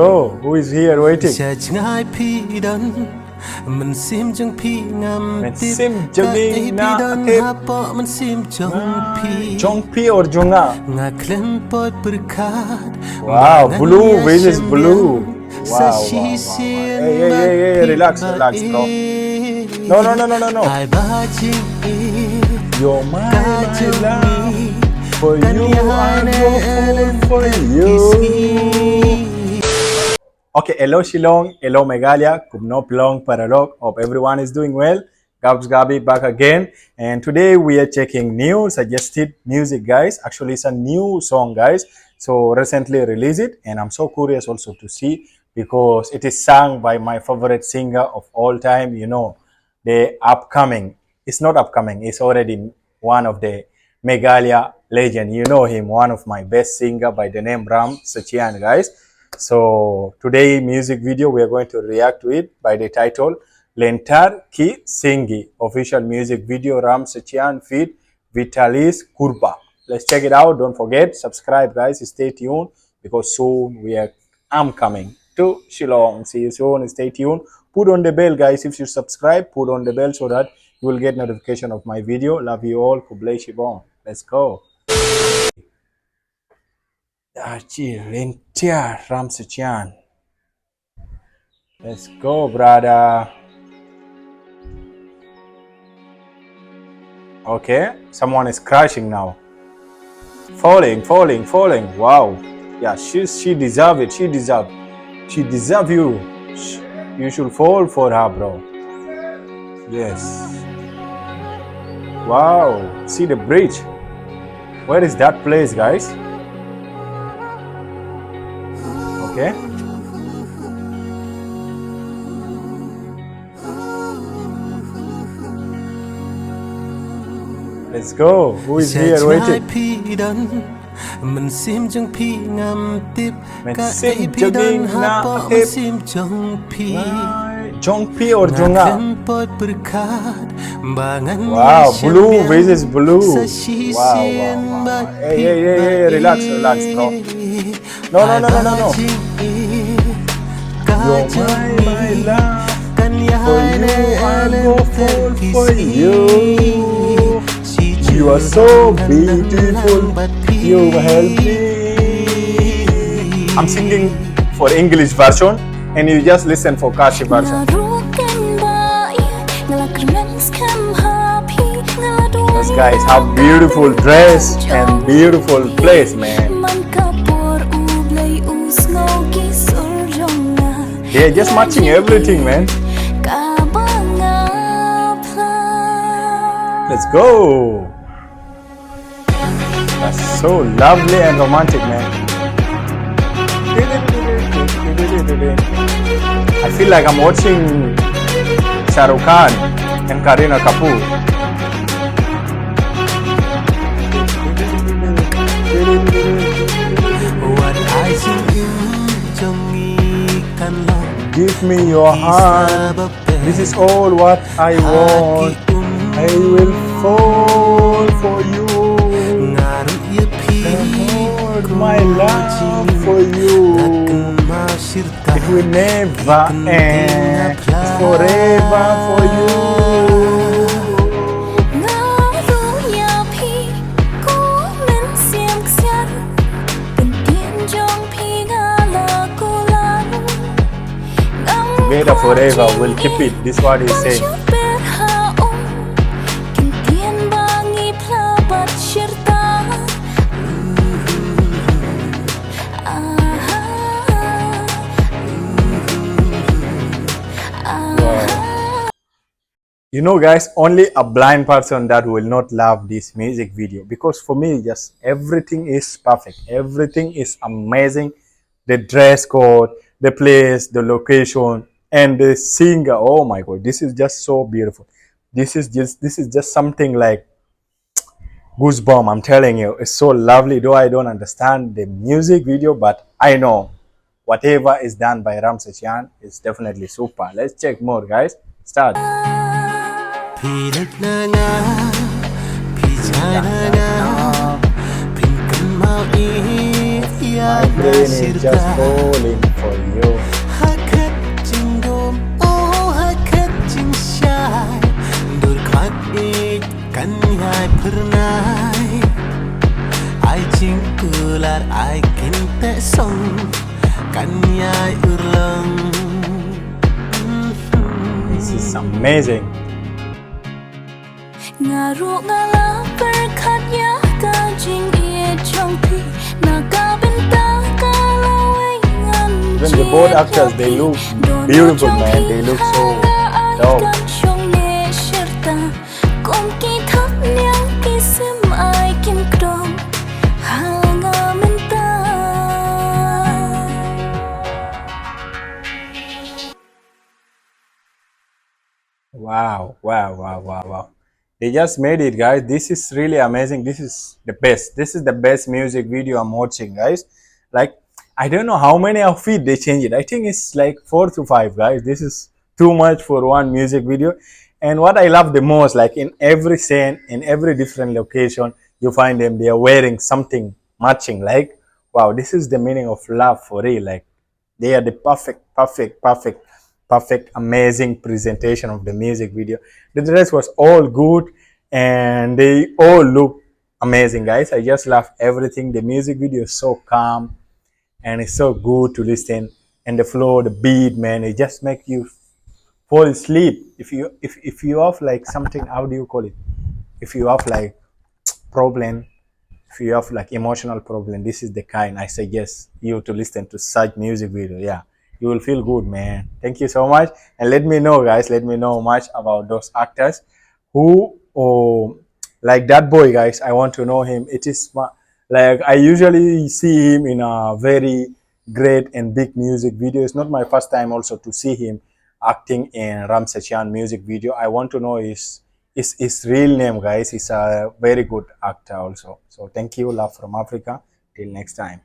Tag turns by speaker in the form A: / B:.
A: Oh, who is here waiting?
B: มันซิมจังพี่งำ
A: มันซิมจังนี่นะ
B: ติดปะมันซิมจังพี่
A: Jongpi or Jonga?
B: งาเคลนปอยประคาด
A: Wow, blue versus blue. Wow. Hey, relax, bro. No. You're my love. For you, I go for you. Okay, hello Shillong, hello Meghalaya, Kubno Plong Paralog. Hope everyone is doing well. Gabs Gabi back again, and today we are checking new suggested music, guys. Actually, it's a new song, guys. So recently released it, and I'm so curious also to see because it is sung by my favorite singer of all time. You know, the upcoming. It's not upcoming. It's already one of the Meghalaya legend. You know him, one of my best singer by the name Ram Suchiang, guys. So today music video we are going to react to it by the title Lynter Ki Sngi, official music video Ram Suchiang feat Vitalis Kurbah. Let's check it out. Don't forget, subscribe, guys. Stay tuned because soon I'm coming to Shillong. See you soon. Stay tuned. Put on the bell, guys. If you subscribe, put on the bell so that you will get notification of my video. Love you all. Kublai Shibong. Let's go. Kyntien Ram Suchiang. Let's go, brother. Okay, someone is crashing now. Falling. Wow. Yeah, she deserve it. She deserve you. You should fall for her, bro. Yes. Wow. See the bridge. Where is that place, guys? Okay. Let's go. Who is here waiting?
B: มันซิมจังพี่งำติบ
A: มันซิมจังนี่นะติบ
B: ซิมจังพี่
A: Jongpi or Jonga?
B: ปอยประคาดบางัน
A: Wow, blue versus blue. Wow. Hey, relax, bro. No. You're my love. For you, I go for you. You are so beautiful. You help me. I'm singing for English version, and you just listen for Khasi version. Those guys have beautiful dress and beautiful place, man. They're just matching everything, man. Let's go. That's so lovely and romantic, man. I feel like I'm watching Shah Rukh Khan and Kareena Kapoor. Give me your heart. This is all what I want. I will fall for you. Hold my love for you. It will never end. It's forever for you. Together forever, we'll keep it. This is what he's saying. You know, guys, only a blind person that will not love this music video, because for me, just everything is perfect. Everything is amazing. The dress code, the place, the location, and the singer. Oh my God, this is just so beautiful. This is just something like goosebump. I'm telling you, it's so lovely. Though I don't understand the music video, but I know whatever is done by Ram Suchiang is definitely super. Let's check more, guys. Start.
B: พี่เล็กนางาพี่ชายนางาพิมพ์กันมาอีกอยากได้
A: My brain is just falling for you.
B: Hakat jingdom oh hakat jing shai dur khat it kan yai pernai ai jing ular ai kinte song kan yai urlang.
A: This is amazing.
C: Ngaru ngala berkat ya kajing ia jongpi naga benta kalawengan.
A: Even the both actors, they look beautiful, man. They look so dope. Wow, wow, wow, wow, wow. They just made it, guys. This is really amazing. This is the best. This is the best music video I'm watching, guys. Like, I don't know how many of it they changed it. I think it's like 4 to 5, guys. This is too much for one music video. And what I love the most, like in every scene, in every different location, you find them, they are wearing something matching. Like, wow, this is the meaning of love for real. Like, they are the perfect, amazing presentation of the music video. The dress was all good and they all look amazing, guys. I just love everything. The music video is so calm and it's so good to listen. And the flow, the beat, man, it just make you fall asleep. If you have like something, how do you call it? If you have like problem, if you have like emotional problem, this is the kind I suggest you to listen to such music video. Yeah, you will feel good, man. Thank you so much, and let me know, guys, let me know much about those actors who, oh, like that boy, guys. I want to know him. It is like I usually see him in a very great and big music video. It's not my first time also to see him acting in Ram Suchiang music video. I want to know his real name, guys. He's a very good actor also. So thank you, love from Africa. Till next time.